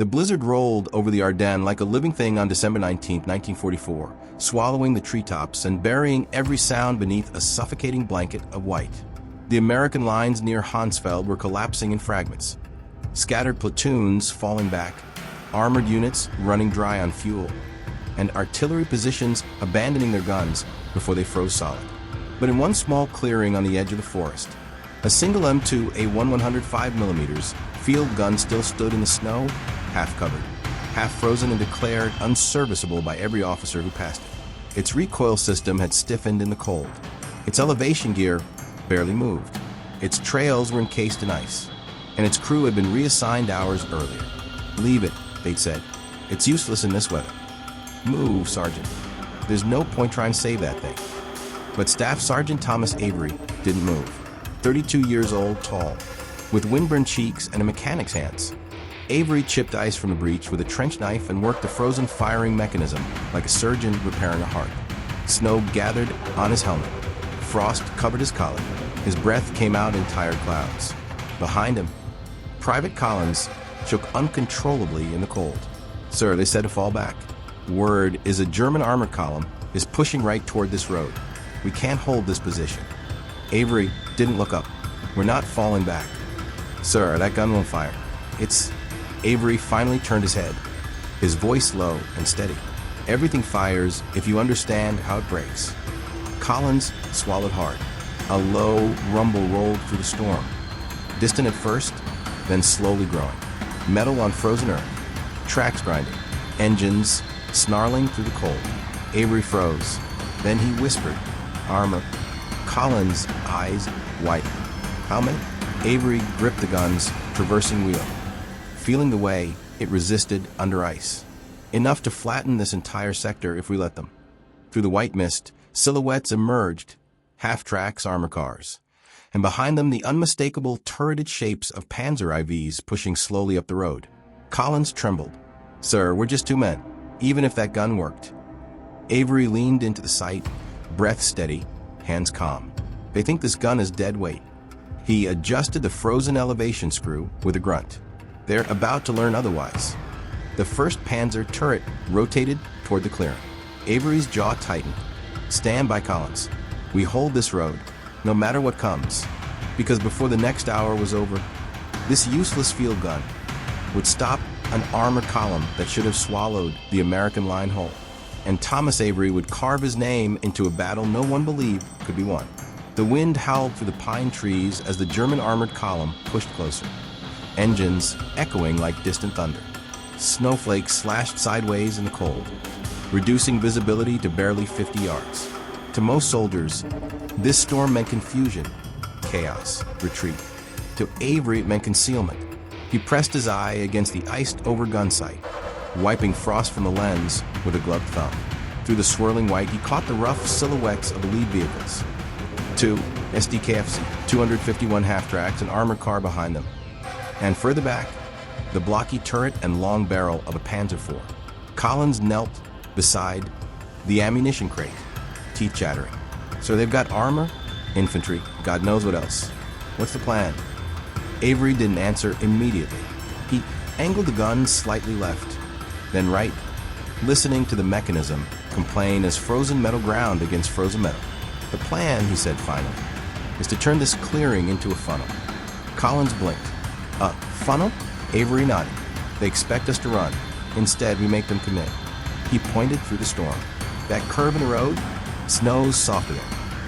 The blizzard rolled over the Ardennes like a living thing on December 19, 1944, swallowing the treetops and burying every sound beneath a suffocating blanket of white. The American lines near Hansfeld were collapsing in fragments, scattered platoons falling back, armored units running dry on fuel, and artillery positions abandoning their guns before they froze solid. But in one small clearing on the edge of the forest, a single M2 A1 105mm field gun still stood in the snow, half covered, half frozen and declared unserviceable by every officer who passed it. Its recoil system had stiffened in the cold. Its elevation gear barely moved. Its trails were encased in ice, and its crew had been reassigned hours earlier. "Leave it," they'd said. "It's useless in this weather." "Move, Sergeant. There's no point trying to save that thing." But Staff Sergeant Thomas Avery didn't move. 32 years old, tall, with windburned cheeks and a mechanic's hands. Avery chipped ice from the breach with a trench knife and worked the frozen firing mechanism like a surgeon repairing a heart. Snow gathered on his helmet. Frost covered his collar. His breath came out in tired clouds. Behind him, Private Collins shook uncontrollably in the cold. "Sir," they said to fall back. "Word is a German armor column is pushing right toward this road. We can't hold this position." Avery didn't look up. "We're not falling back." "Sir, that gun won't fire. It's..." Avery finally turned his head, his voice low and steady. "Everything fires if you understand how it breaks." Collins swallowed hard. A low rumble rolled through the storm, distant at first, then slowly growing. Metal on frozen earth, tracks grinding, engines snarling through the cold. Avery froze. Then he whispered, "Armor." Collins' eyes widened. "How many?" Avery gripped the gun's traversing wheel. Feeling the way, it resisted under ice. "Enough to flatten this entire sector if we let them." Through the white mist, silhouettes emerged, half-tracks armor cars, and behind them the unmistakable turreted shapes of Panzer IVs pushing slowly up the road. Collins trembled. "Sir, we're just two men, even if that gun worked." Avery leaned into the sight, breath steady, hands calm. "They think this gun is dead weight." He adjusted the frozen elevation screw with a grunt. "They're about to learn otherwise." The first Panzer turret rotated toward the clearing. Avery's jaw tightened. "Stand by, Collins. We hold this road, no matter what comes." Because before the next hour was over, this useless field gun would stop an armored column that should have swallowed the American line whole. And Thomas Avery would carve his name into a battle no one believed could be won. The wind howled through the pine trees as the German armored column pushed closer, engines echoing like distant thunder. Snowflakes slashed sideways in the cold, reducing visibility to barely 50 yards. To most soldiers, this storm meant confusion, chaos, retreat. To Avery, it meant concealment. He pressed his eye against the iced-over gun sight, wiping frost from the lens with a gloved thumb. Through the swirling white, he caught the rough silhouettes of the lead vehicles. Two SDKFC 251 half-tracks, an armored car behind them. And further back, the blocky turret and long barrel of a Panzer IV. Collins knelt beside the ammunition crate, teeth chattering. "So they've got armor, infantry, God knows what else. What's the plan?" Avery didn't answer immediately. He angled the gun slightly left, then right, listening to the mechanism complain as frozen metal ground against frozen metal. "The plan," he said finally, "is to turn this clearing into a funnel." Collins blinked. "A funnel?" Avery nodded. "They expect us to run. Instead, we make them commit." He pointed through the storm. "That curve in the road? Snow's softer there.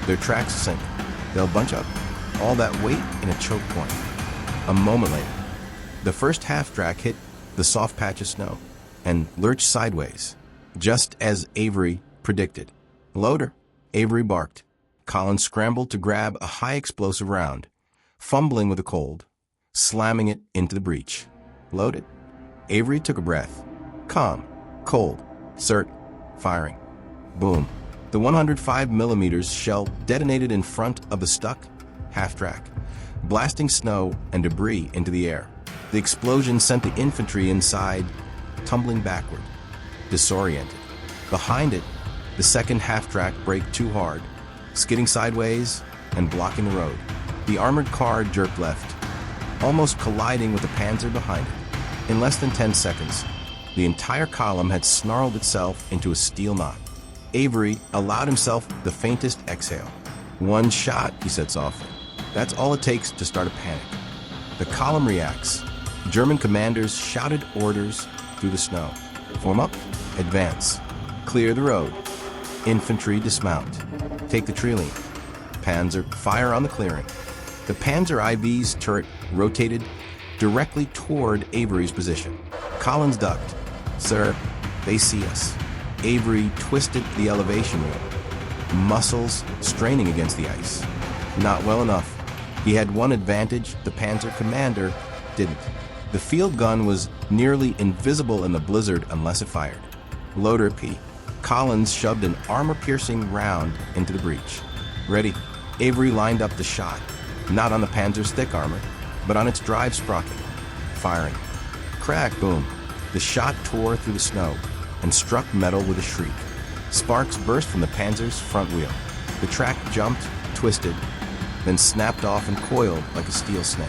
Their tracks sink. They'll bunch up. All that weight in a choke point." A moment later, the first half-track hit the soft patch of snow and lurched sideways, just as Avery predicted. "Loader," Avery barked. Collins scrambled to grab a high-explosive round, fumbling with the cold, slamming it into the breech. "Loaded." Avery took a breath. Calm, cold, cert, firing. Boom. The 105mm shell detonated in front of the stuck half-track, blasting snow and debris into the air. The explosion sent the infantry inside tumbling backward, disoriented. Behind it, the second half-track braked too hard, skidding sideways and blocking the road. The armored car jerked left, almost colliding with the Panzer behind it. In less than 10 seconds, the entire column had snarled itself into a steel knot. Avery allowed himself the faintest exhale. "One shot," he said softly. "That's all it takes to start a panic." The column reacts. German commanders shouted orders through the snow. "Form up, advance, clear the road, infantry dismount, take the tree-line, Panzer fire on the clearing." The Panzer IV's turret rotated directly toward Avery's position. Collins ducked. "Sir, they see us." Avery twisted the elevation wheel, muscles straining against the ice. Not well enough. He had one advantage the Panzer commander didn't. The field gun was nearly invisible in the blizzard unless it fired. Loader P. Collins shoved an armor-piercing round into the breech. "Ready." Avery lined up the shot, not on the Panzer's thick armor, but on its drive sprocket. Firing. Crack, boom. The shot tore through the snow and struck metal with a shriek. Sparks burst from the Panzer's front wheel. The track jumped, twisted, then snapped off and coiled like a steel snake.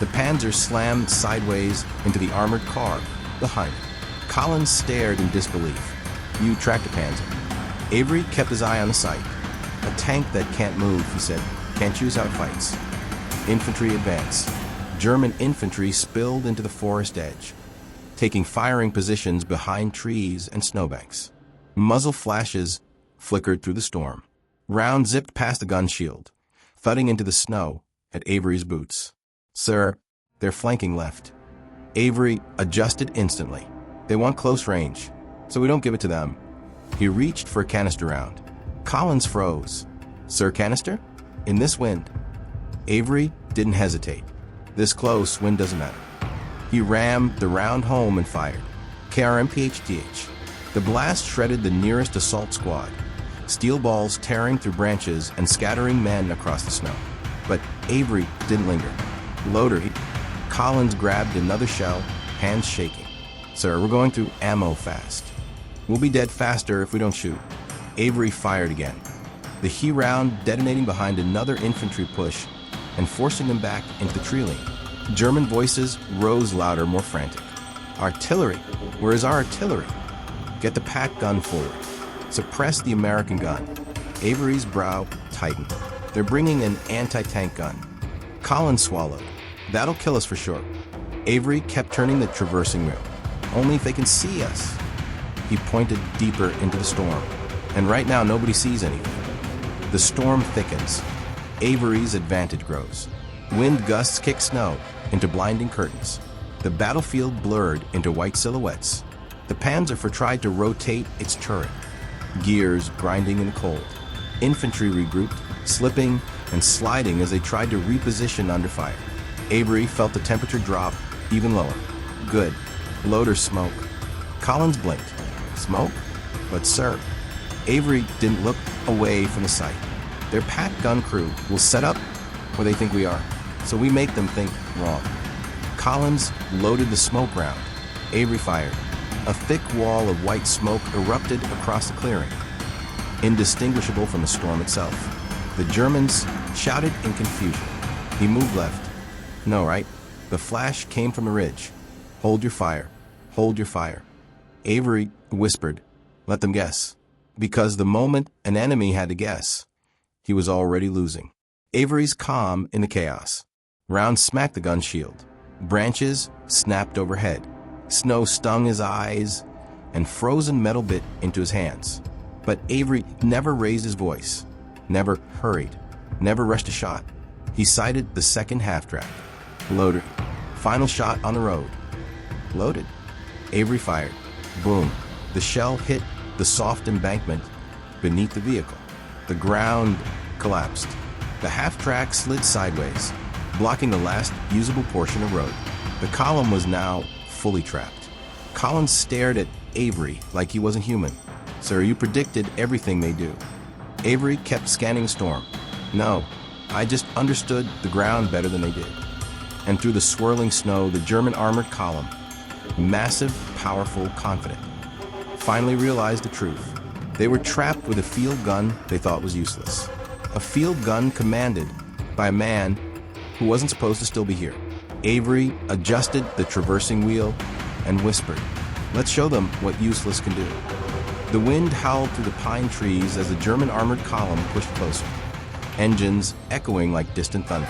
The Panzer slammed sideways into the armored car behind it. Collins stared in disbelief. "You tracked a Panzer." Avery kept his eye on the sight. "A tank that can't move," he said. "Can't choose how it fights." Infantry advance. German infantry spilled into the forest edge, taking firing positions behind trees and snowbanks. Muzzle flashes flickered through the storm. Rounds zipped past the gun shield, thudding into the snow at Avery's boots. "Sir, they're flanking left." Avery adjusted instantly. "They want close range, so we don't give it to them." He reached for a canister round. Collins froze. "Sir, canister? In this wind?" Avery didn't hesitate. "This close, wind doesn't matter." He rammed the round home and fired. KRM-PHDH. The blast shredded the nearest assault squad, steel balls tearing through branches and scattering men across the snow. But Avery didn't linger. "Loader." Collins grabbed another shell, hands shaking. "Sir, we're going through ammo fast. We'll be dead faster if we don't shoot." Avery fired again, the He round detonating behind another infantry push and forcing them back into the tree line. German voices rose louder, more frantic. "Artillery! Where is our artillery? Get the pack gun forward. Suppress the American gun." Avery's brow tightened. "They're bringing an anti-tank gun." Collins swallowed. "That'll kill us for sure." Avery kept turning the traversing wheel. "Only if they can see us." He pointed deeper into the storm. "And right now nobody sees anything." The storm thickens. Avery's advantage grows. Wind gusts kick snow into blinding curtains. The battlefield blurred into white silhouettes. The Panzer tried to rotate its turret, gears grinding in the cold. Infantry regrouped, slipping and sliding as they tried to reposition under fire. Avery felt the temperature drop even lower. "Good. Loader smoke." Collins blinked. "Smoke? But sir." Avery didn't look away from the sight. "Their pack gun crew will set up where they think we are, so we make them think wrong." Collins loaded the smoke round. Avery fired. A thick wall of white smoke erupted across the clearing, indistinguishable from the storm itself. The Germans shouted in confusion. He moved left. "No, right?" The flash came from the ridge. "Hold your fire. Hold your fire." Avery whispered, "Let them guess." Because the moment an enemy had to guess, he was already losing. Avery's calm in the chaos. Rounds smacked the gun shield. Branches snapped overhead. Snow stung his eyes, and frozen metal bit into his hands. But Avery never raised his voice, never hurried, never rushed a shot. He sighted the second half-track. "Loader. Final shot on the road." "Loaded." Avery fired. Boom. The shell hit the soft embankment beneath the vehicle. The ground collapsed. The half-track slid sideways, blocking the last usable portion of road. The column was now fully trapped. Collins stared at Avery like he wasn't human. "Sir, you predicted everything they do." Avery kept scanning the storm. "No, I just understood the ground better than they did." And through the swirling snow, the German armored column, massive, powerful, confident, finally realized the truth. They were trapped with a field gun they thought was useless. A field gun commanded by a man who wasn't supposed to still be here. Avery adjusted the traversing wheel and whispered, "Let's show them what useless can do." The wind howled through the pine trees as the German armored column pushed closer, engines echoing like distant thunder.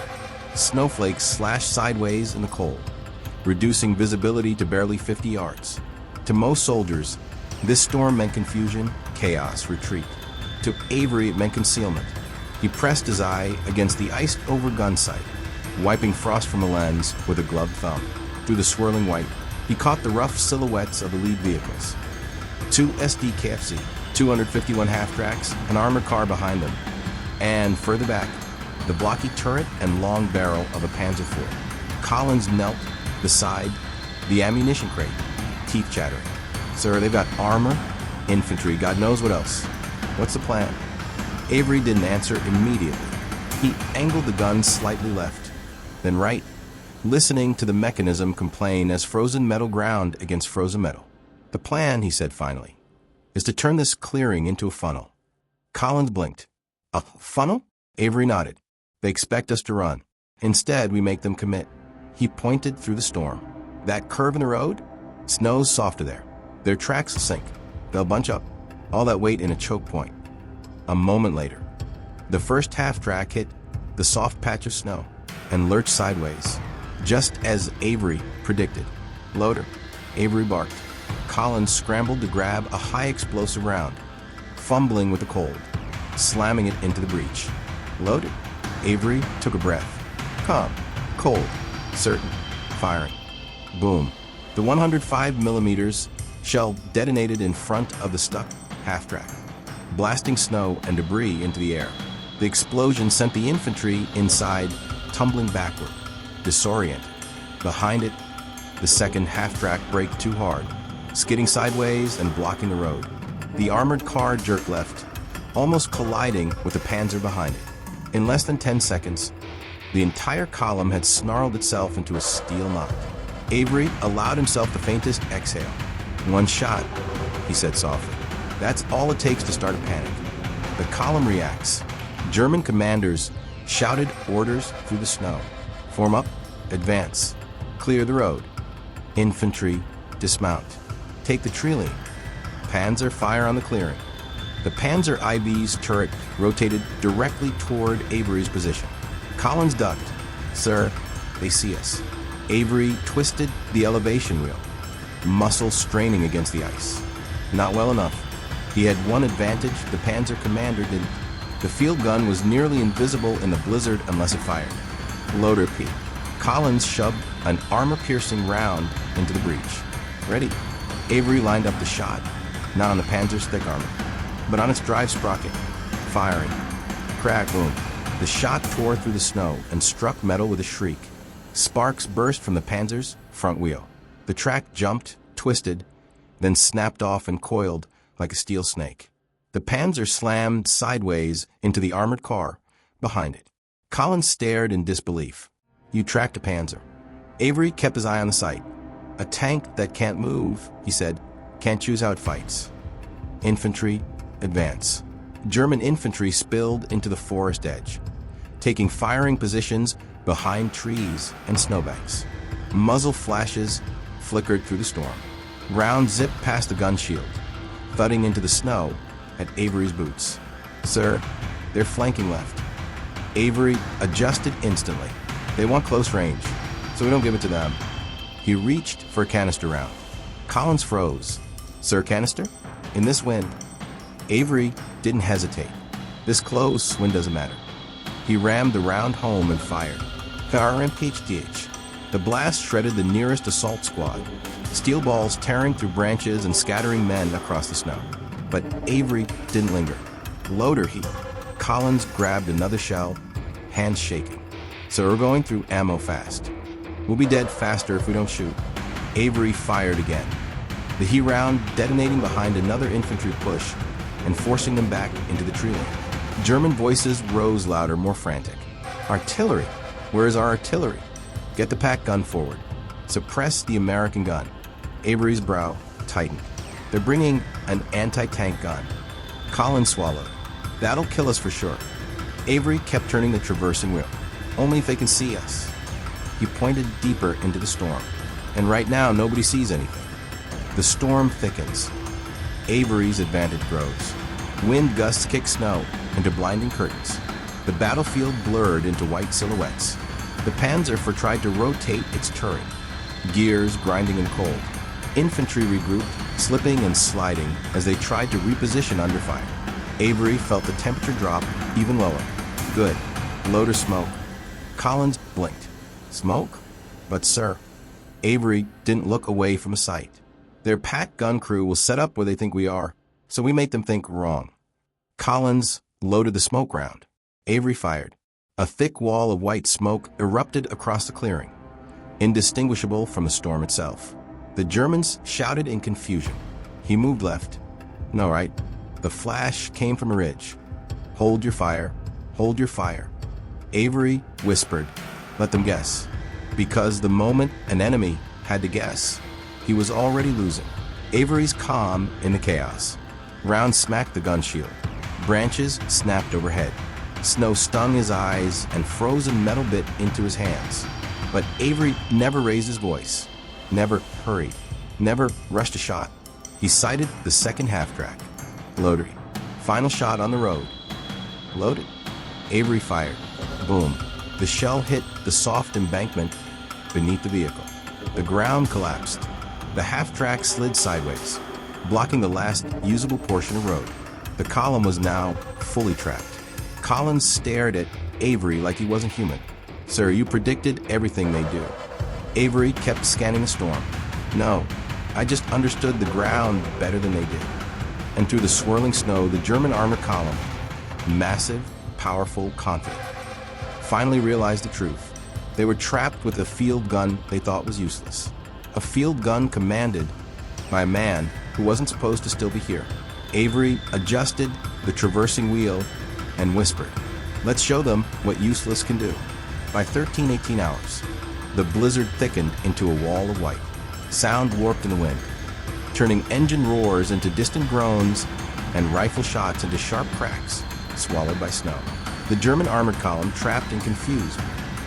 Snowflakes slashed sideways in the cold, reducing visibility to barely 50 yards. To most soldiers, this storm meant confusion, chaos, retreat. To Avery, it meant concealment. He pressed his eye against the iced-over gun sight, wiping frost from the lens with a gloved thumb. Through the swirling white, he caught the rough silhouettes of the lead vehicles. 2 SD KFC, 251 half-tracks, an armored car behind them, and further back, the blocky turret and long barrel of a Panzer IV. Collins knelt beside the ammunition crate, teeth chattering. "Sir, they've got armor, infantry, God knows what else. What's the plan?" Avery didn't answer immediately. He angled the gun slightly left, then right, listening to the mechanism complain as frozen metal ground against frozen metal. "The plan," he said finally, "is to turn this clearing into a funnel." Collins blinked. "A funnel?" Avery nodded. "They expect us to run. Instead, we make them commit." He pointed through the storm. "That curve in the road? Snow's softer there. Their tracks will sink. They'll bunch up. All that weight in a choke point." A moment later, the first half-track hit the soft patch of snow and lurched sideways, just as Avery predicted. "Loader," Avery barked. Collins scrambled to grab a high-explosive round, fumbling with the cold, slamming it into the breech. "Loaded." Avery took a breath. Calm, cold, certain, firing. Boom. The 105 millimeters shell detonated in front of the stuck half-track, blasting snow and debris into the air. The explosion sent the infantry inside tumbling backward, disoriented. Behind it, the second half-track braked too hard, skidding sideways and blocking the road. The armored car jerked left, almost colliding with the Panzer behind it. In less than 10 seconds, the entire column had snarled itself into a steel knot. Avery allowed himself the faintest exhale. "One shot," he said softly. "That's all it takes to start a panic." The column reacts. German commanders shouted orders through the snow. "Form up, advance, clear the road. Infantry, dismount. Take the tree lane. Panzer, fire on the clearing." The Panzer IV's turret rotated directly toward Avery's position. Collins ducked. "Sir, they see us." Avery twisted the elevation wheel, muscles straining against the ice. Not well enough. He had one advantage the Panzer commander didn't. The field gun was nearly invisible in the blizzard unless it fired. "Loader P." Collins shoved an armor-piercing round into the breech. "Ready." Avery lined up the shot, not on the Panzer's thick armor, but on its drive sprocket. Firing. Crack, boom. The shot tore through the snow and struck metal with a shriek. Sparks burst from the Panzer's front wheel. The track jumped, twisted, then snapped off and coiled like a steel snake. The Panzer slammed sideways into the armored car behind it. Collins stared in disbelief. "You tracked a Panzer." Avery kept his eye on the sight. "A tank that can't move," he said, "can't choose how it fights." Infantry, advance. German infantry spilled into the forest edge, taking firing positions behind trees and snowbanks. Muzzle flashes flickered through the storm. Rounds zipped past the gun shield, thudding into the snow at Avery's boots. "Sir, they're flanking left." Avery adjusted instantly. "They want close range, so we don't give it to them." He reached for a canister round. Collins froze. "Sir, canister? In this wind?" Avery didn't hesitate. "This close, wind doesn't matter." He rammed the round home and fired. RMPHDH. The blast shredded the nearest assault squad, steel balls tearing through branches and scattering men across the snow. But Avery didn't linger. "Loader," he. Collins grabbed another shell, hands shaking. "So we're going through ammo fast. We'll be dead faster if we don't shoot." Avery fired again, the He round detonating behind another infantry push and forcing them back into the tree lane. German voices rose louder, more frantic. "Artillery! Where is our artillery? Get the pack gun forward. Suppress the American gun." Avery's brow tightened. "They're bringing an anti-tank gun." Collins swallowed. "That'll kill us for sure." Avery kept turning the traversing wheel. "Only if they can see us." He pointed deeper into the storm. And right now, nobody sees anything. The storm thickens. Avery's advantage grows. Wind gusts kick snow into blinding curtains. The battlefield blurred into white silhouettes. The Panzer tried to rotate its turret, gears grinding in cold. Infantry regrouped, slipping and sliding as they tried to reposition under fire. Avery felt the temperature drop even lower. Good. Loader smoke. Collins blinked. Smoke? But sir, Avery didn't look away from a sight. Their pack gun crew will set up where they think we are, so we make them think wrong. Collins loaded the smoke round. Avery fired. A thick wall of white smoke erupted across the clearing, indistinguishable from the storm itself. The Germans shouted in confusion. He moved left. No, right. The flash came from a ridge. Hold your fire. Hold your fire. Avery whispered. Let them guess. Because the moment an enemy had to guess, he was already losing. Avery's calm in the chaos. Rounds smacked the gun shield. Branches snapped overhead. Snow stung his eyes and frozen metal bit into his hands. But Avery never raised his voice, never hurried, never rushed a shot. He sighted the second half-track. Loader. Final shot on the road. Loaded. Avery fired. Boom. The shell hit the soft embankment beneath the vehicle. The ground collapsed. The half-track slid sideways, blocking the last usable portion of road. The column was now fully trapped. Collins stared at Avery like he wasn't human. Sir, you predicted everything they do. Avery kept scanning the storm. No, I just understood the ground better than they did. And through the swirling snow, the German armored column, massive, powerful, confident, finally realized the truth. They were trapped with a field gun they thought was useless. A field gun commanded by a man who wasn't supposed to still be here. Avery adjusted the traversing wheel and whispered, let's show them what useless can do. By 18 hours, the blizzard thickened into a wall of white. Sound warped in the wind, turning engine roars into distant groans and rifle shots into sharp cracks swallowed by snow. The German armored column, trapped and confused,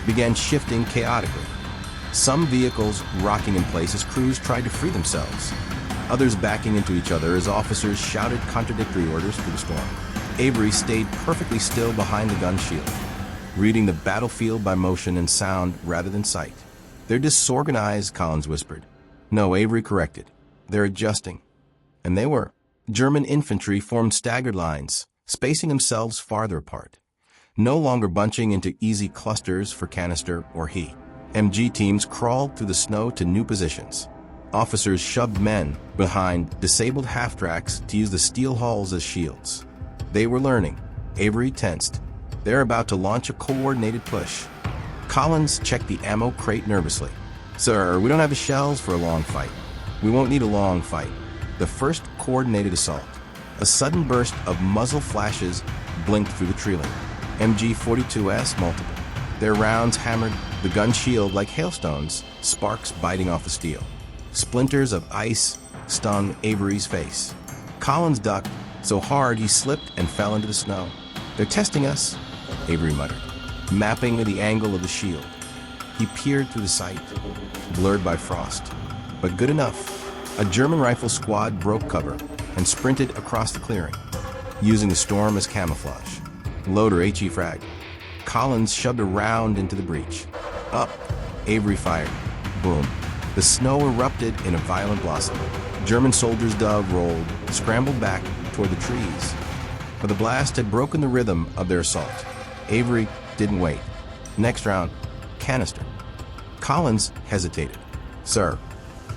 began shifting chaotically. Some vehicles rocking in place as crews tried to free themselves, others backing into each other as officers shouted contradictory orders through the storm. Avery stayed perfectly still behind the gun shield, reading the battlefield by motion and sound rather than sight. They're disorganized, Collins whispered. No, Avery corrected. They're adjusting. And they were. German infantry formed staggered lines, spacing themselves farther apart, no longer bunching into easy clusters for canister or heat. MG teams crawled through the snow to new positions. Officers shoved men behind disabled half-tracks to use the steel hulls as shields. They were learning. Avery tensed. They're about to launch a coordinated push. Collins checked the ammo crate nervously. Sir, we don't have the shells for a long fight. We won't need a long fight. The first coordinated assault. A sudden burst of muzzle flashes blinked through the trailing. MG-42S multiple. Their rounds hammered the gun shield like hailstones, sparks biting off the steel. Splinters of ice stung Avery's face. Collins ducked so hard he slipped and fell into the snow. They're testing us, Avery muttered, mapping the angle of the shield. He peered through the sight, blurred by frost. But good enough. A German rifle squad broke cover and sprinted across the clearing, using the storm as camouflage. Loader HE frag. Collins shoved a round into the breach. Up. Avery fired. Boom. The snow erupted in a violent blossom. German soldiers' dove rolled, scrambled back toward the trees. But the blast had broken the rhythm of their assault. Avery didn't wait. Next round, canister. Collins hesitated. Sir,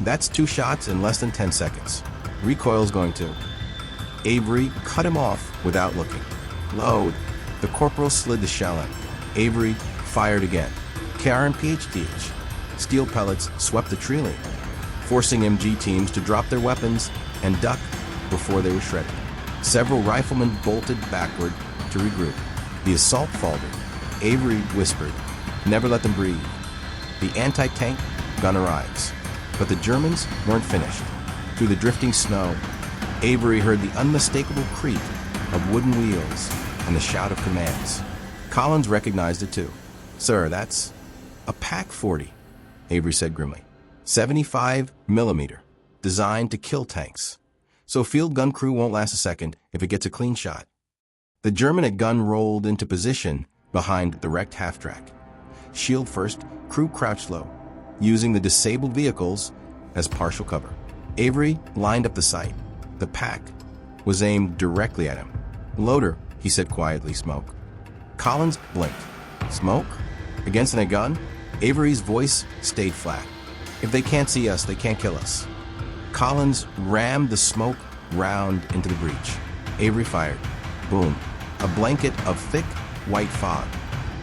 that's 2 shots in less than 10 seconds. Recoil's going to. Avery cut him off without looking. Load. The corporal slid the shell in. Avery fired again. KR and PHDH. Steel pellets swept the tree line, forcing MG teams to drop their weapons and duck before they were shredded. Several riflemen bolted backward to regroup. The assault faltered. Avery whispered, never let them breathe. The anti-tank gun arrives. But the Germans weren't finished. Through the drifting snow, Avery heard the unmistakable creak of wooden wheels and the shout of commands. Collins recognized it too. Sir, that's A PaK-40, Avery said grimly. 75 millimeter, designed to kill tanks. So field gun crew won't last a second if it gets a clean shot. The German gun rolled into position behind the wrecked half-track. Shield first, crew crouched low, using the disabled vehicles as partial cover. Avery lined up the sight. The PaK was aimed directly at him. Loader, he said quietly, smoke. Collins blinked. Smoke? Against a gun? Avery's voice stayed flat. If they can't see us, they can't kill us. Collins rammed the smoke round into the breach. Avery fired. Boom. A blanket of thick, white fog,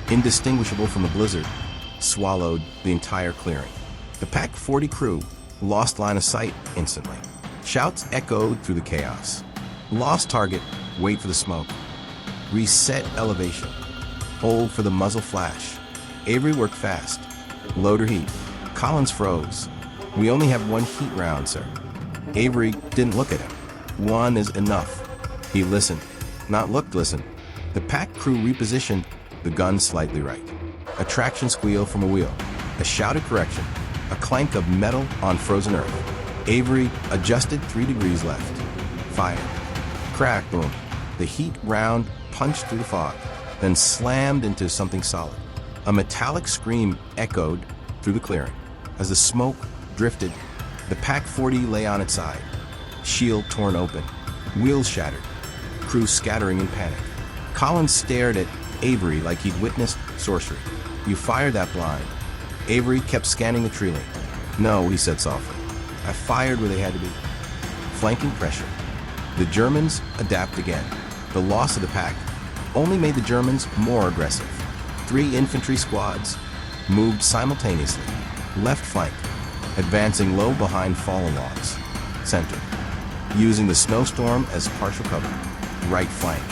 indistinguishable from a blizzard, swallowed the entire clearing. The PaK-40 crew lost line of sight instantly. Shouts echoed through the chaos. Lost target, wait for the smoke. Reset elevation. Hold for the muzzle flash. Avery worked fast. Loader heat. Collins froze. We only have one heat round, sir. Avery didn't look at him. One is enough. He listened. Not looked, listened. The PaK crew repositioned the gun slightly right. A traction squeal from a wheel. A shouted correction. A clank of metal on frozen earth. Avery adjusted 3 degrees left. Fired. Crack, boom. The heat round punched through the fog, then slammed into something solid. A metallic scream echoed through the clearing. As the smoke drifted, the PaK-40 lay on its side. Shield torn open. Wheels shattered. Crew scattering in panic. Collins stared at Avery like he'd witnessed sorcery. You fired that blind. Avery kept scanning the tree link. No, he said softly. I fired where they had to be. Flanking pressure. The Germans adapt again. The loss of the PaK only made the Germans more aggressive. 3 infantry squads moved simultaneously. Left flank, advancing low behind fallen logs. Center, using the snowstorm as partial cover. Right flank.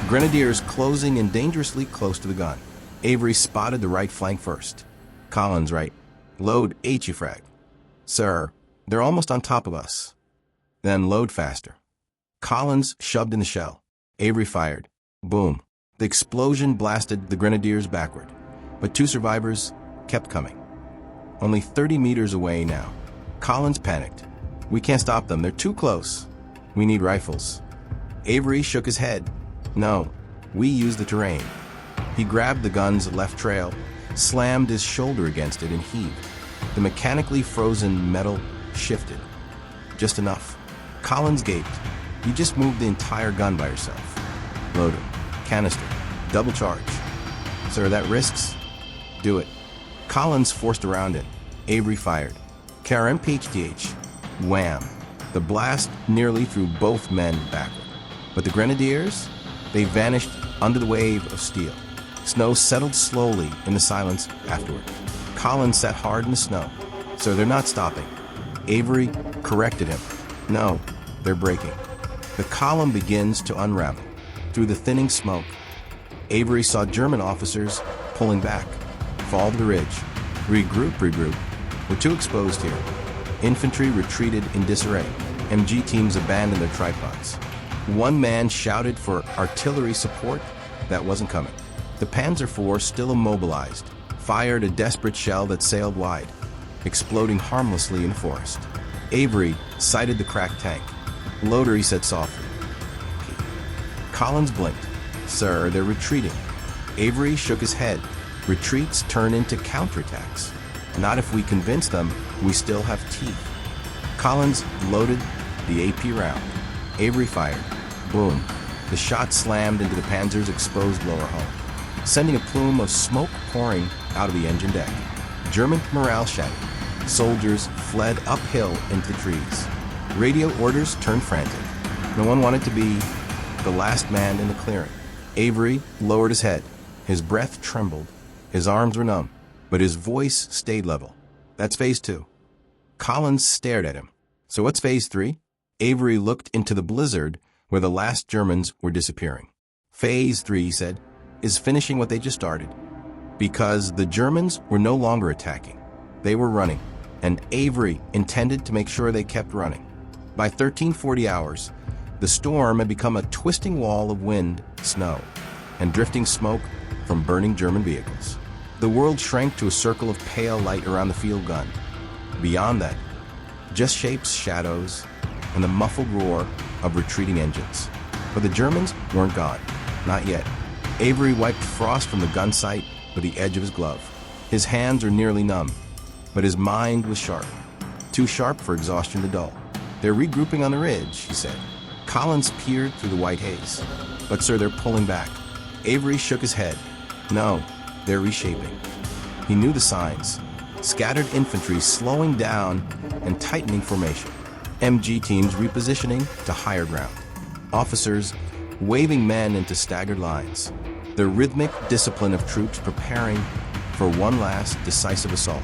Grenadiers closing in dangerously close to the gun. Avery spotted the right flank first. Collins right. Load HE-frag. Sir, they're almost on top of us. Then load faster. Collins shoved in the shell. Avery fired. Boom. The explosion blasted the Grenadiers backward, but 2 survivors kept coming. Only 30 meters away now. Collins panicked. We can't stop them. They're too close. We need rifles. Avery shook his head. No, we use the terrain. He grabbed the gun's left trail, slammed his shoulder against it, and heaved. The mechanically frozen metal shifted. Just enough. Collins gaped. You just moved the entire gun by yourself. Loader. Canister. Double charge. Sir, that risks? Do it. Collins forced around it. Avery fired. KRM-PHTH. Wham. The blast nearly threw both men backward. But the Grenadiers? They vanished under the wave of steel. Snow settled slowly in the silence afterward. Collins sat hard in the snow. Sir, they're not stopping. Avery corrected him. No, they're breaking. The column begins to unravel. Through the thinning smoke, Avery saw German officers pulling back. Fall to the ridge. Regroup. We're too exposed here. Infantry retreated in disarray. MG teams abandoned their tripods. One man shouted for artillery support that wasn't coming. The Panzer IV, still immobilized, fired a desperate shell that sailed wide, exploding harmlessly in the forest. Avery sighted the cracked tank. Loader, he said softly. Collins blinked. Sir, they're retreating. Avery shook his head. Retreats turn into counterattacks. Not if we convince them we still have teeth. Collins loaded the AP round. Avery fired. Boom. The shot slammed into the Panzer's exposed lower hull, sending a plume of smoke pouring out of the engine deck. German morale shattered. Soldiers fled uphill into the trees. Radio orders turned frantic. No one wanted to be the last man in the clearing. Avery lowered his head. His breath trembled. His arms were numb, but his voice stayed level. That's phase 2. Collins stared at him. So what's phase 3? Avery looked into the blizzard where the last Germans were disappearing. Phase 3, he said, is finishing what they just started. Because the Germans were no longer attacking. They were running, and Avery intended to make sure they kept running. By 1340 hours, the storm had become a twisting wall of wind, snow, and drifting smoke from burning German vehicles. The world shrank to a circle of pale light around the field gun. Beyond that, just shapes, shadows, and the muffled roar of retreating engines. But the Germans weren't gone. Not yet. Avery wiped frost from the gun sight with the edge of his glove. His hands were nearly numb, but his mind was sharp. Too sharp for exhaustion to dull. "They're regrouping on the ridge," he said. Collins peered through the white haze. "But sir, they're pulling back." Avery shook his head. "No, they're reshaping." He knew the signs. Scattered infantry slowing down and tightening formation. MG teams repositioning to higher ground. Officers waving men into staggered lines. The rhythmic discipline of troops preparing for one last decisive assault.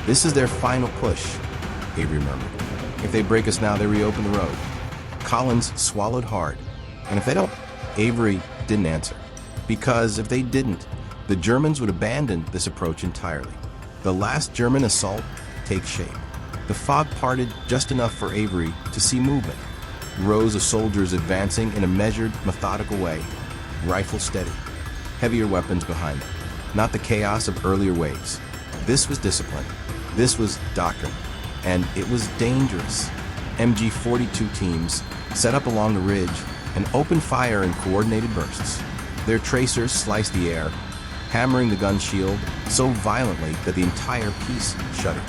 "This is their final push," Avery murmured. "If they break us now, they reopen the road." Collins swallowed hard. "And if they don't?" Avery didn't answer. Because if they didn't, the Germans would abandon this approach entirely. The last German assault takes shape. The fog parted just enough for Avery to see movement. Rows of soldiers advancing in a measured, methodical way, rifles steady, heavier weapons behind them. Not the chaos of earlier waves. This was discipline. This was doctrine. And it was dangerous. MG-42 teams set up along the ridge and opened fire in coordinated bursts. Their tracers sliced the air, hammering the gun shield so violently that the entire piece shuddered.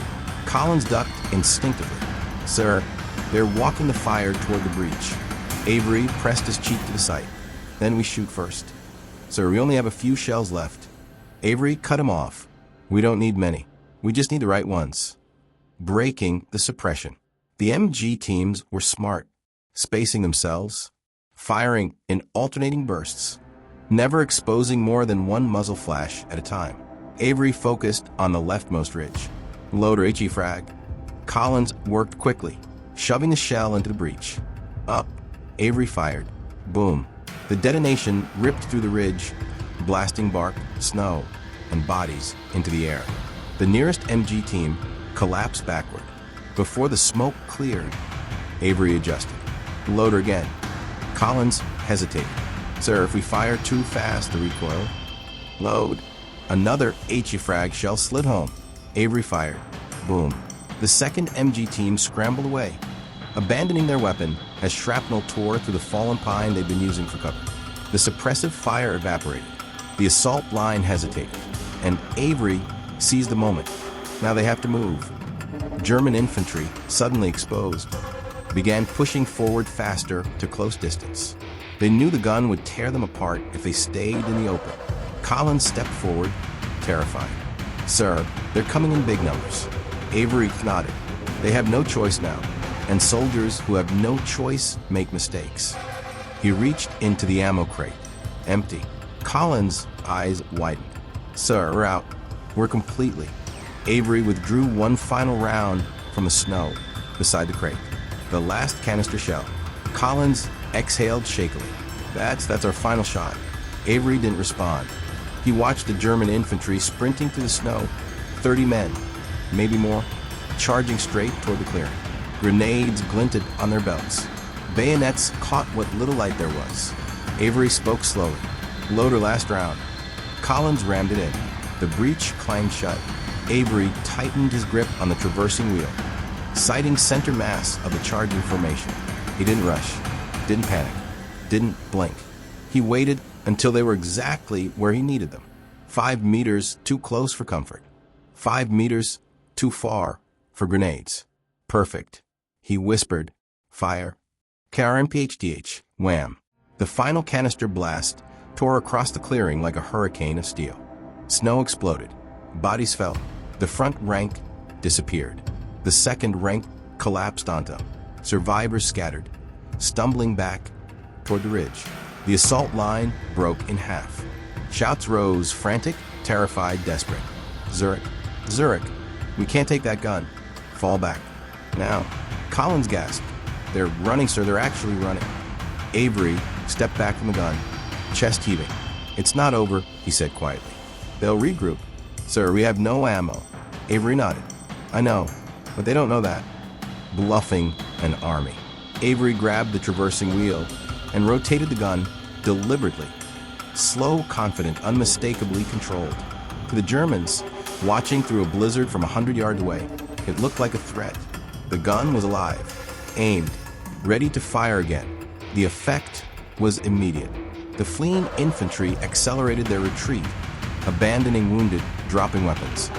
Collins ducked instinctively. "Sir, they're walking the fire toward the breach." Avery pressed his cheek to the sight. "Then we shoot first." "Sir, we only have a few shells left." Avery cut him off. "We don't need many. We just need the right ones." Breaking the suppression. The MG teams were smart, spacing themselves, firing in alternating bursts, never exposing more than one muzzle flash at a time. Avery focused on the leftmost ridge. Loader HE frag. Collins worked quickly, shoving the shell into the breach. Up. Avery fired. Boom. The detonation ripped through the ridge, blasting bark, snow, and bodies into the air. The nearest MG team collapsed backward. Before the smoke cleared, Avery adjusted. Loader again. Collins hesitated. "Sir, if we fire too fast, the recoil." Load. Another HE frag shell slid home. Avery fired. Boom. The second MG team scrambled away, abandoning their weapon as shrapnel tore through the fallen pine they'd been using for cover. The suppressive fire evaporated. The assault line hesitated, and Avery seized the moment. Now they have to move. German infantry, suddenly exposed, began pushing forward faster to close distance. They knew the gun would tear them apart if they stayed in the open. Collins stepped forward, terrified. "Sir, they're coming in big numbers." Avery nodded. "They have no choice now, and soldiers who have no choice make mistakes." He reached into the ammo crate. Empty. Collins' eyes widened. "Sir, we're out. We're completely." Avery withdrew one final round from the snow beside the crate. The last canister shell. Collins exhaled shakily. That's our final shot." Avery didn't respond. He watched the German infantry sprinting through the snow. 30 men, maybe more, charging straight toward the clearing. Grenades glinted on their belts. Bayonets caught what little light there was. Avery spoke slowly. "Loader last round." Collins rammed it in. The breech clanged shut. Avery tightened his grip on the traversing wheel, sighting center mass of the charging formation. He didn't rush, didn't panic, didn't blink. He waited until they were exactly where he needed them. 5 meters too close for comfort. 5 meters too far for grenades. Perfect. He whispered, "Fire." KRMPHDH. Wham. The final canister blast tore across the clearing like a hurricane of steel. Snow exploded. Bodies fell. The front rank disappeared. The second rank collapsed onto them. Survivors scattered, stumbling back toward the ridge. The assault line broke in half. Shouts rose, frantic, terrified, desperate. "Zurich, Zurich, we can't take that gun. Fall back. Now." Collins gasped. "They're running, sir, they're actually running." Avery stepped back from the gun, chest heaving. "It's not over," he said quietly. "They'll regroup." "Sir, we have no ammo." Avery nodded. "I know, but they don't know that." Bluffing an army. Avery grabbed the traversing wheel and rotated the gun deliberately. Slow, confident, unmistakably controlled. To the Germans, watching through a blizzard from 100 yards away, it looked like a threat. The gun was alive, aimed, ready to fire again. The effect was immediate. The fleeing infantry accelerated their retreat, abandoning wounded, dropping weapons,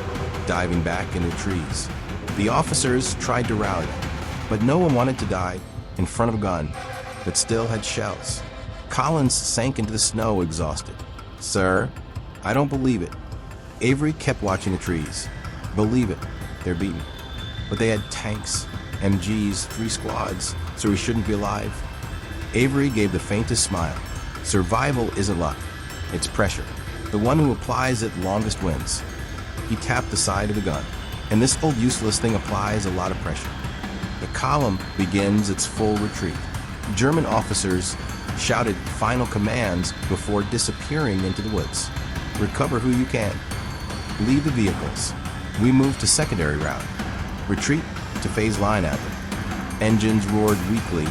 diving back into trees. The officers tried to rally them, but no one wanted to die in front of a gun that still had shells. Collins sank into the snow, exhausted. "Sir, I don't believe it." Avery kept watching the trees. "Believe it, they're beaten. But they had tanks, MGs, 3 squads, so we shouldn't be alive." Avery gave the faintest smile. Survival isn't luck, it's pressure. The one who applies it longest wins. He tapped the side of the gun, and this old useless thing applies a lot of pressure. The column begins its full retreat. German officers shouted final commands before disappearing into the woods. "Recover who you can. Leave the vehicles. We move to secondary route. Retreat to phase line at them." Engines roared weakly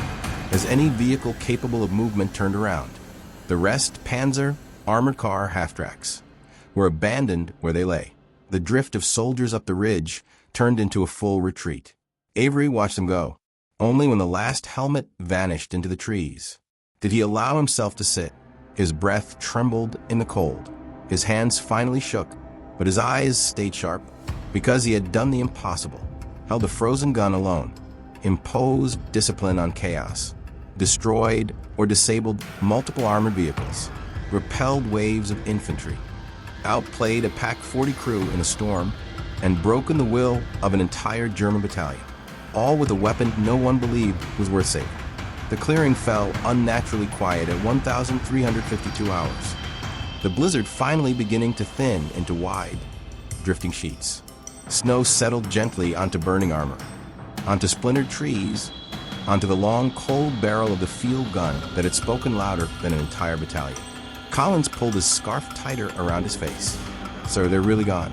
as any vehicle capable of movement turned around. The rest, Panzer, armored car, half-tracks, were abandoned where they lay. The drift of soldiers up the ridge turned into a full retreat. Avery watched them go. Only when the last helmet vanished into the trees did he allow himself to sit. His breath trembled in the cold. His hands finally shook, but his eyes stayed sharp because he had done the impossible. Held the frozen gun alone, imposed discipline on chaos, destroyed or disabled multiple armored vehicles, repelled waves of infantry, outplayed a Pac 40 crew in a storm, and broken the will of an entire German battalion, all with a weapon no one believed was worth saving. The clearing fell unnaturally quiet at 1,352 hours. The blizzard finally beginning to thin into wide, drifting sheets. Snow settled gently onto burning armor, onto splintered trees, onto the long, cold barrel of the field gun that had spoken louder than an entire battalion. Collins pulled his scarf tighter around his face. "Sir, they're really gone."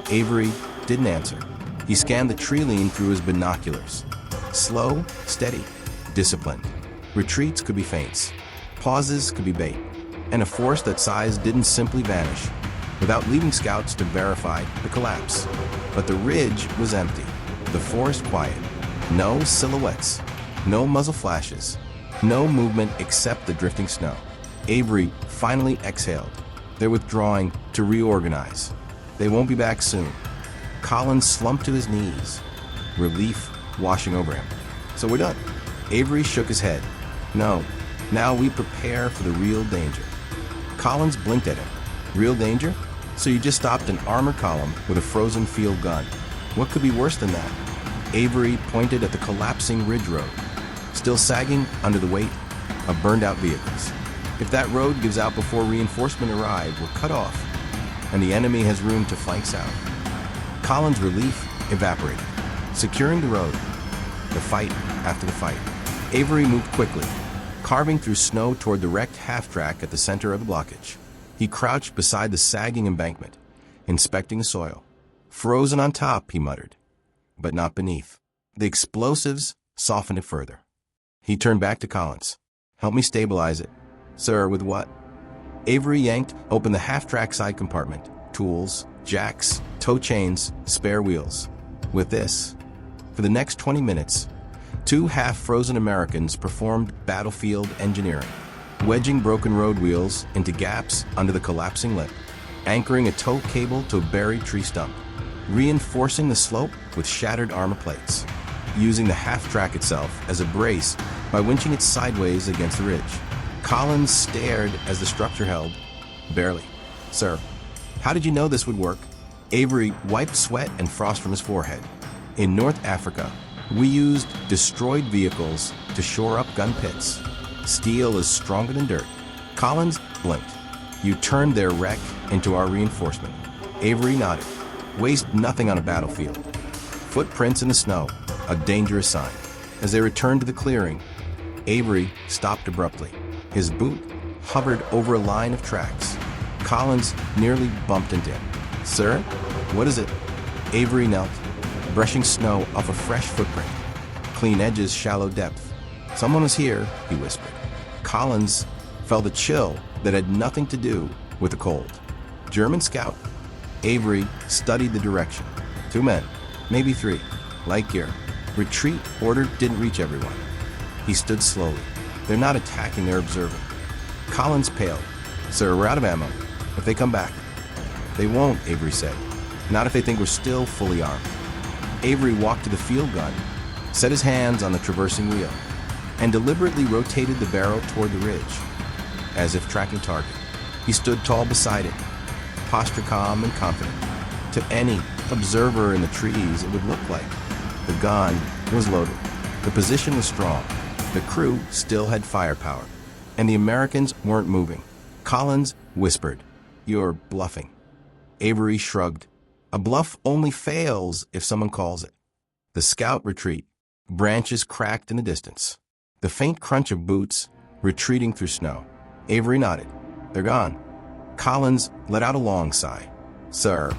Avery didn't answer. He scanned the tree line through his binoculars. Slow, steady, disciplined. Retreats could be feints. Pauses could be bait. And a force that size didn't simply vanish without leaving scouts to verify the collapse. But the ridge was empty, the forest quiet. No silhouettes, no muzzle flashes, no movement except the drifting snow. Avery finally exhaled. They're withdrawing to reorganize. They won't be back soon. Collins slumped to his knees, relief washing over him. "So we're done." Avery shook his head. "No, now we prepare for the real danger." Collins blinked at him. "Real danger? So you just stopped an armored column with a frozen field gun. What could be worse than that?" Avery pointed at the collapsing ridge road, still sagging under the weight of burned-out vehicles. "If that road gives out before reinforcement arrive, we're cut off, and the enemy has room to flank south." Collins' relief evaporated, securing the road. The fight after the fight. Avery moved quickly, carving through snow toward the wrecked half-track at the center of the blockage. He crouched beside the sagging embankment, inspecting the soil. "Frozen on top," he muttered, "but not beneath." The explosives softened it further. He turned back to Collins. "Help me stabilize it." "Sir, with what?" Avery yanked open the half-track side compartment. Tools, jacks, tow chains, spare wheels. With this, for the next 20 minutes, 2 half-frozen Americans performed battlefield engineering, wedging broken road wheels into gaps under the collapsing lip, anchoring a tow cable to a buried tree stump, reinforcing the slope with shattered armor plates, using the half-track itself as a brace by winching it sideways against the ridge. Collins stared as the structure held, barely. "Sir, how did you know this would work?" Avery wiped sweat and frost from his forehead. "In North Africa, we used destroyed vehicles to shore up gun pits. Steel is stronger than dirt." Collins blinked. "You turned their wreck into our reinforcement." Avery nodded. "Waste nothing on a battlefield." Footprints in the snow, a dangerous sign. As they returned to the clearing, Avery stopped abruptly. His boot hovered over a line of tracks. Collins nearly bumped into him. "Sir, what is it?" Avery knelt, brushing snow off a fresh footprint. Clean edges, shallow depth. "Someone was here," he whispered. Collins felt a chill that had nothing to do with the cold. "German scout." Avery studied the direction. 2 men, maybe 3, light gear. Retreat order didn't reach everyone. He stood slowly. They're not attacking, they're observing. Collins paled. Sir, we're out of ammo. If they come back. They won't, Avery said. Not if they think we're still fully armed. Avery walked to the field gun, set his hands on the traversing wheel, and deliberately rotated the barrel toward the ridge, as if tracking target. He stood tall beside it, posture calm and confident. To any observer in the trees, it would look like the gun was loaded. The position was strong. The crew still had firepower, and the Americans weren't moving. Collins whispered, "You're bluffing." Avery shrugged. A bluff only fails if someone calls it. The scout retreat. Branches cracked in the distance. The faint crunch of boots retreating through snow. Avery nodded. They're gone. Collins let out a long sigh. Sir,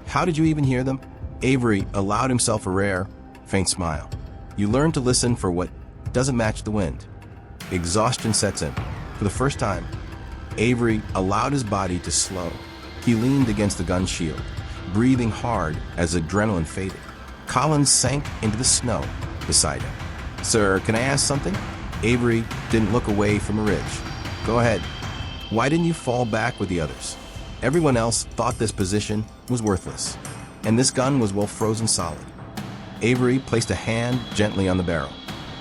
how did you even hear them? Avery allowed himself a rare, faint smile. You learn to listen for what doesn't match the wind. Exhaustion sets in. For the first time, Avery allowed his body to slow. He leaned against the gun shield, breathing hard as adrenaline faded. Collins sank into the snow beside him. Sir, can I ask something? Avery didn't look away from a ridge. Go ahead. Why didn't you fall back with the others? Everyone else thought this position was worthless, and this gun was well frozen solid. Avery placed a hand gently on the barrel.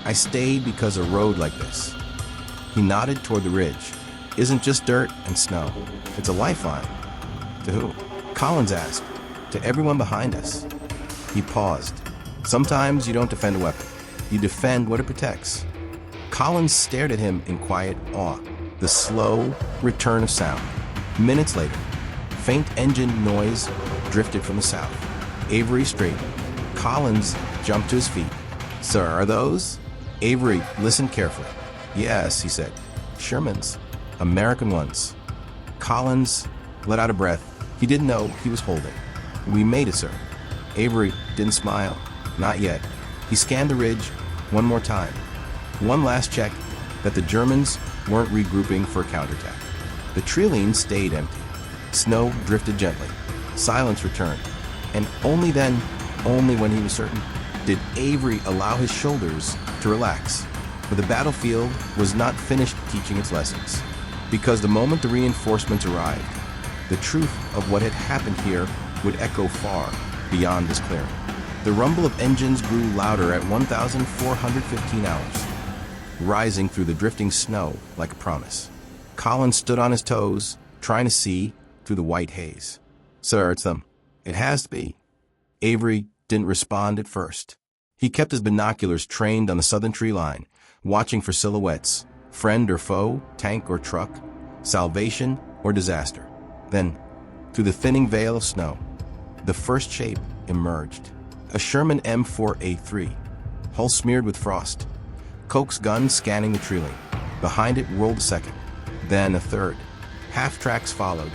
I stayed because a road like this. He nodded toward the ridge. Isn't just dirt and snow. It's a lifeline. To who? Collins asked. To everyone behind us. He paused. Sometimes you don't defend a weapon. You defend what it protects. Collins stared at him in quiet awe. The slow return of sound. Minutes later, faint engine noise drifted from the south. Avery straightened. Collins jumped to his feet. Sir, are those? Avery listened carefully. Yes, he said. Sherman's. American ones. Collins let out a breath he didn't know he was holding. We made it, sir. Avery didn't smile. Not yet. He scanned the ridge one more time. One last check that the Germans weren't regrouping for a counterattack. The tree stayed empty. Snow drifted gently. Silence returned. And only then, only when he was certain, did Avery allow his shoulders to relax. But the battlefield was not finished teaching its lessons. Because the moment the reinforcements arrived, the truth of what had happened here would echo far beyond this clearing. The rumble of engines grew louder at 1,415 hours, rising through the drifting snow like a promise. Collins stood on his toes, trying to see through the white haze. Sir, it's them. It has to be. Avery didn't respond at first. He kept his binoculars trained on the southern tree line, watching for silhouettes, friend or foe, tank or truck, salvation or disaster. Then, through the thinning veil of snow, the first shape emerged. A Sherman M4A3, hull smeared with frost. Koch's gun scanning the tree lane. Behind it whirled a second, then a third. Half-tracks followed,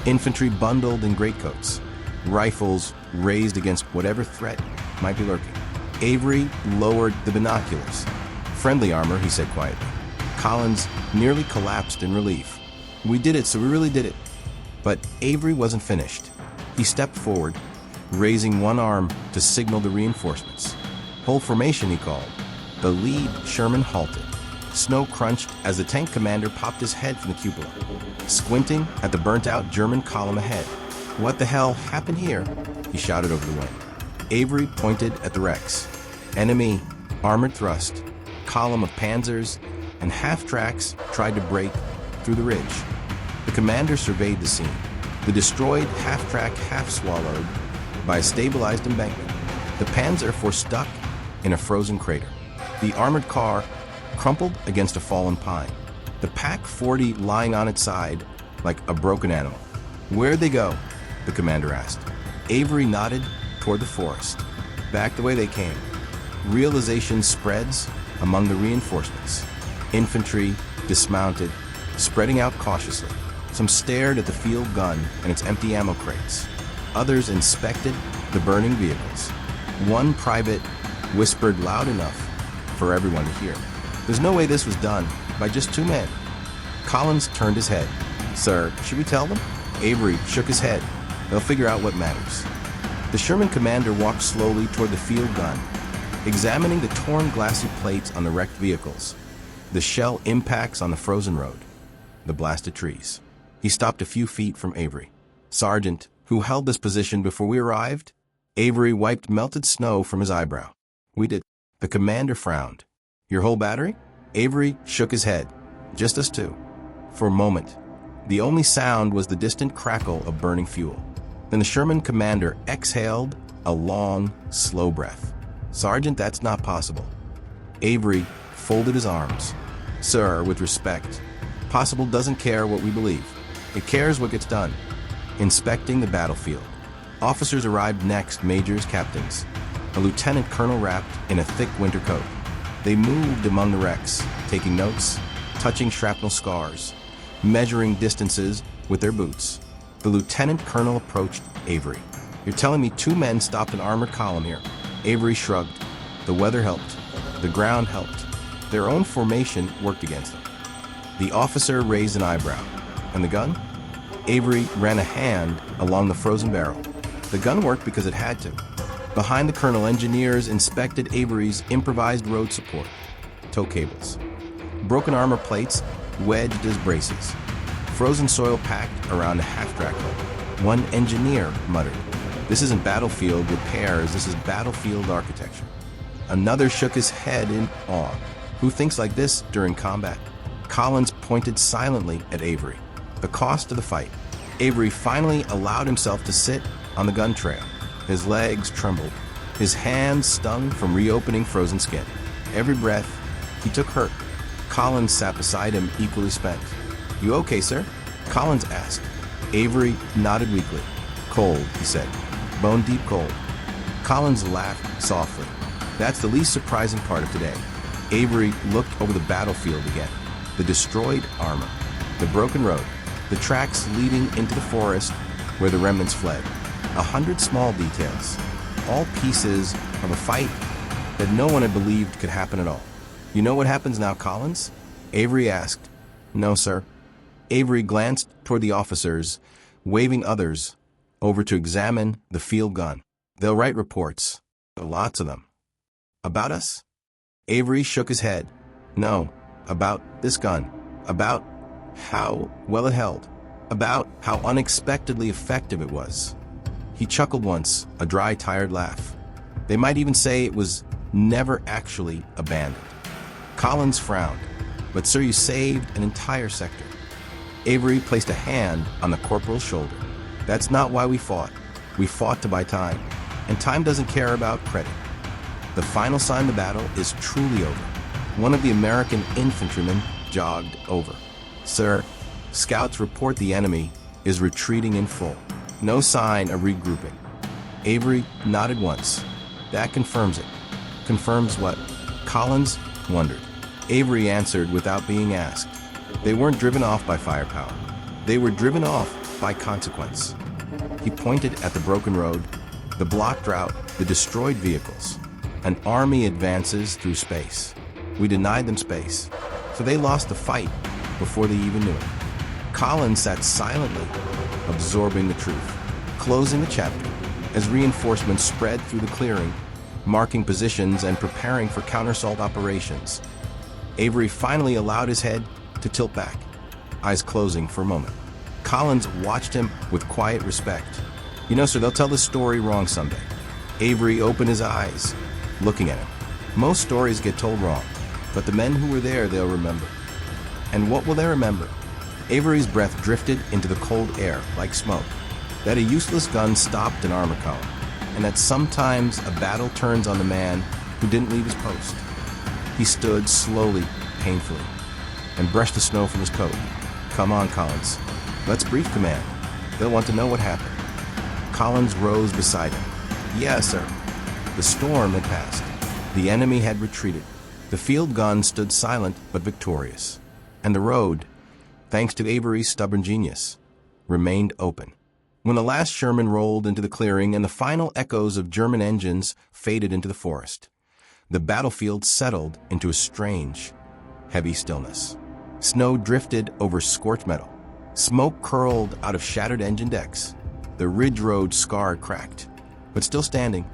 infantry bundled in greatcoats, rifles raised against whatever threat might be lurking. Avery lowered the binoculars. Friendly armor, he said quietly. Collins nearly collapsed in relief. We did it, so we really did it. But Avery wasn't finished. He stepped forward, raising one arm to signal the reinforcements. Hold formation, he called. The lead Sherman halted. Snow crunched as the tank commander popped his head from the cupola, squinting at the burnt-out German column ahead. What the hell happened here? He shouted over the wind. Avery pointed at the wrecks. Enemy, armored thrust, column of panzers, and half-tracks tried to break through the ridge. The commander surveyed the scene. The destroyed half-track half-swallowed by a stabilized embankment. The panzer were stuck in a frozen crater. The armored car crumpled against a fallen pine. The Pak-40 lying on its side like a broken animal. Where'd they go? The commander asked. Avery nodded toward the forest. Back the way they came. Realization spreads among the reinforcements. Infantry dismounted, spreading out cautiously. Some stared at the field gun and its empty ammo crates. Others inspected the burning vehicles. One private whispered loud enough for everyone to hear. There's no way this was done by just 2 men. Collins turned his head. Sir, should we tell them? Avery shook his head. They'll figure out what matters. The Sherman commander walked slowly toward the field gun, examining the torn glassy plates on the wrecked vehicles, the shell impacts on the frozen road, the blasted trees. He stopped a few feet from Avery. "Sergeant, who held this position before we arrived?" Avery wiped melted snow from his eyebrow. "We did." The commander frowned. "Your whole battery?" Avery shook his head. "Just us two." For a moment, the only sound was the distant crackle of burning fuel. Then the Sherman commander exhaled a long, slow breath. "Sergeant, that's not possible." Avery folded his arms. "Sir, with respect, possible doesn't care what we believe. It cares what gets done." Inspecting the battlefield. Officers arrived next, majors, captains. A lieutenant colonel wrapped in a thick winter coat. They moved among the wrecks, taking notes, touching shrapnel scars, measuring distances with their boots. The lieutenant colonel approached Avery. "You're telling me 2 men stopped an armored column here?" Avery shrugged. The weather helped. The ground helped. Their own formation worked against them. The officer raised an eyebrow. "And the gun?" Avery ran a hand along the frozen barrel. The gun worked because it had to. Behind the colonel, engineers inspected Avery's improvised road support. Tow cables. Broken armor plates wedged as braces. Frozen soil packed around a half-track hook. One engineer muttered, "This isn't battlefield repairs, this is battlefield architecture." Another shook his head in awe. "Who thinks like this during combat?" Collins pointed silently at Avery. The cost of the fight. Avery finally allowed himself to sit on the gun trail. His legs trembled. His hands stung from reopening frozen skin. Every breath he took hurt. Collins sat beside him, equally spent. "You okay, sir?" Collins asked. Avery nodded weakly. "Cold," he said. "Bone-deep cold." Collins laughed softly. "That's the least surprising part of today." Avery looked over the battlefield again. The destroyed armor. The broken road. The tracks leading into the forest where the remnants fled. 100 small details. All pieces of a fight that no one had believed could happen at all. "You know what happens now, Collins?" Avery asked. "No, sir." Avery glanced toward the officers, waving others over to examine the field gun. "They'll write reports. Lots of them." "About us?" Avery shook his head. "No, about this gun. About how well it held. About how unexpectedly effective it was." He chuckled once, a dry, tired laugh. "They might even say it was never actually abandoned." Collins frowned. "But sir, you saved an entire sector." Avery placed a hand on the corporal's shoulder. "That's not why we fought. We fought to buy time. And time doesn't care about credit. The final sign of the battle is truly over." One of the American infantrymen jogged over. "Sir, scouts report the enemy is retreating in full. No sign of regrouping." Avery nodded once. "That confirms it." "Confirms what?" Collins wondered. Avery answered without being asked. "They weren't driven off by firepower. They were driven off by consequence." He pointed at the broken road, the blocked route, the destroyed vehicles. "An army advances through space. We denied them space, so they lost the fight before they even knew it." Collins sat silently, absorbing the truth. Closing the chapter, as reinforcements spread through the clearing, marking positions and preparing for counter-assault operations. Avery finally allowed his head to tilt back, eyes closing for a moment. Collins watched him with quiet respect. "You know, sir, they'll tell the story wrong someday." Avery opened his eyes, looking at him. "Most stories get told wrong, but the men who were there, they'll remember." "And what will they remember?" Avery's breath drifted into the cold air like smoke. That a useless gun stopped an armor column, and that sometimes a battle turns on the man who didn't leave his post. He stood slowly, painfully, and brushed the snow from his coat. "Come on, Collins. Let's brief command. They'll want to know what happened." Collins rose beside him. "Yes, sir." The storm had passed. The enemy had retreated. The field gun stood silent but victorious. And the road, thanks to Avery's stubborn genius, remained open. When the last Sherman rolled into the clearing and the final echoes of German engines faded into the forest, the battlefield settled into a strange, heavy stillness. Snow drifted over scorched metal. Smoke curled out of shattered engine decks. The ridge road scarred, cracked, but still standing,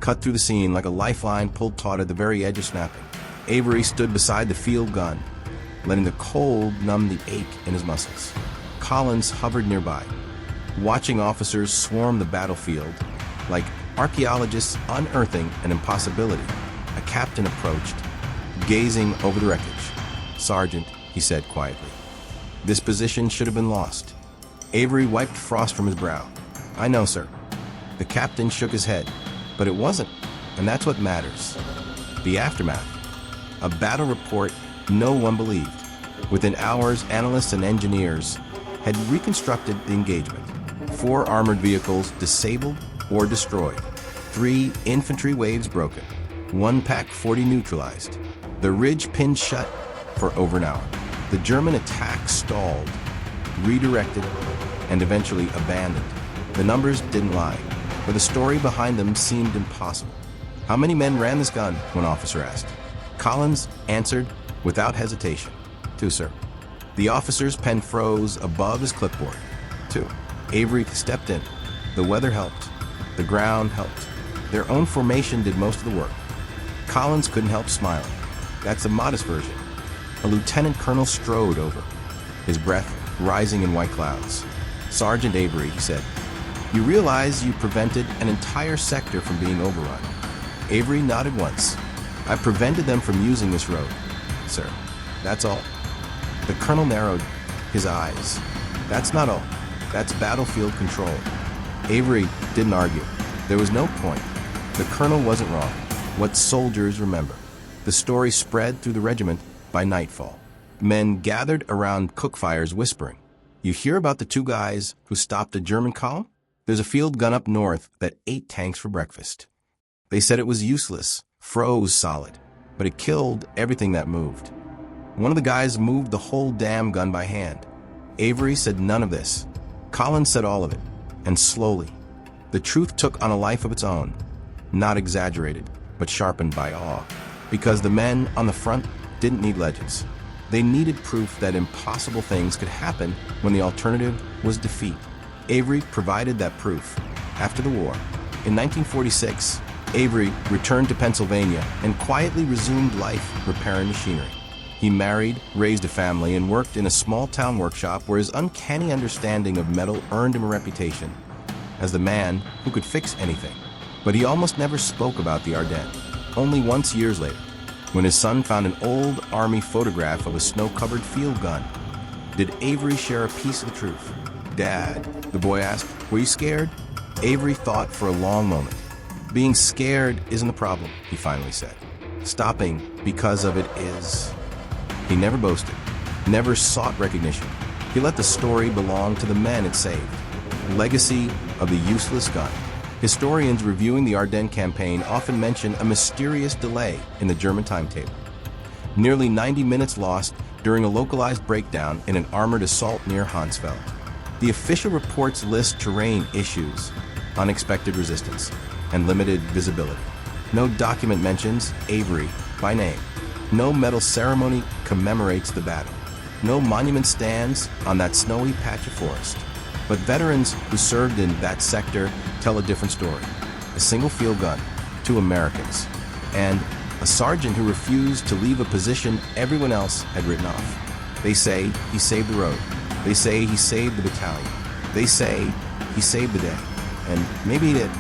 cut through the scene like a lifeline pulled taut at the very edge of snapping. Avery stood beside the field gun, letting the cold numb the ache in his muscles. Collins hovered nearby, watching officers swarm the battlefield like archaeologists unearthing an impossibility. A captain approached, gazing over the wreckage. "Sergeant," he said quietly, "this position should have been lost." Avery wiped frost from his brow. "I know, sir." The captain shook his head. "But it wasn't, and that's what matters. The aftermath. A battle report no one believed. Within hours, analysts and engineers had reconstructed the engagement. 4 armored vehicles disabled or destroyed. 3 infantry waves broken. 1 PaK-40 neutralized. The ridge pinned shut for over an hour. The German attack stalled, redirected, and eventually abandoned. The numbers didn't lie, but the story behind them seemed impossible. "How many men ran this gun?" one officer asked. Collins answered without hesitation. 2, sir." The officer's pen froze above his clipboard. 2. Avery stepped in. The weather helped. The ground helped. Their own formation did most of the work. Collins couldn't help smiling. That's a modest version. A lieutenant colonel strode over, his breath rising in white clouds. "Sergeant Avery," he said, "you realize you prevented an entire sector from being overrun." Avery nodded once. "I prevented them from using this road, sir. That's all." The colonel narrowed his eyes. "That's not all. That's battlefield control." Avery didn't argue. There was no point. The colonel wasn't wrong. What soldiers remember. The story spread through the regiment by nightfall. Men gathered around cookfires whispering. "You hear about the 2 guys who stopped a German column? There's a field gun up north that ate tanks for breakfast. They said it was useless, froze solid, but it killed everything that moved. One of the guys moved the whole damn gun by hand." Avery said none of this. Collins said all of it, and slowly. The truth took on a life of its own, not exaggerated, but sharpened by awe. Because the men on the front didn't need legends. They needed proof that impossible things could happen when the alternative was defeat. Avery provided that proof. After the war, in 1946, Avery returned to Pennsylvania and quietly resumed life repairing machinery. He married, raised a family, and worked in a small-town workshop where his uncanny understanding of metal earned him a reputation as the man who could fix anything. But he almost never spoke about the Ardennes. Only once years later, when his son found an old Army photograph of a snow-covered field gun, did Avery share a piece of the truth. "Dad," the boy asked, "were you scared?" Avery thought for a long moment. "Being scared isn't the problem," he finally said. "Stopping because of it is." He never boasted, never sought recognition. He let the story belong to the men it saved. Legacy of the useless gun. Historians reviewing the Ardennes campaign often mention a mysterious delay in the German timetable. Nearly 90 minutes lost during a localized breakdown in an armored assault near Hansfeld. The official reports list terrain issues, unexpected resistance, and limited visibility. No document mentions Avery by name. No medal ceremony commemorates the battle. No monument stands on that snowy patch of forest. But veterans who served in that sector tell a different story. A single field gun, 2 Americans, and a sergeant who refused to leave a position everyone else had written off. They say he saved the road. They say he saved the battalion. They say he saved the day. And maybe he did,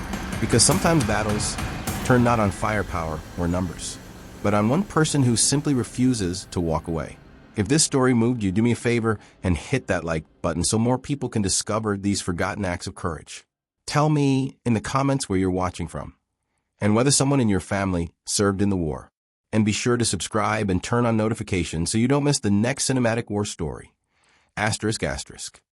because sometimes battles turn not on firepower or numbers, but on one person who simply refuses to walk away. If this story moved you, do me a favor and hit that like button so more people can discover these forgotten acts of courage. Tell me in the comments where you're watching from and whether someone in your family served in the war. And be sure to subscribe and turn on notifications so you don't miss the next cinematic war story. ****.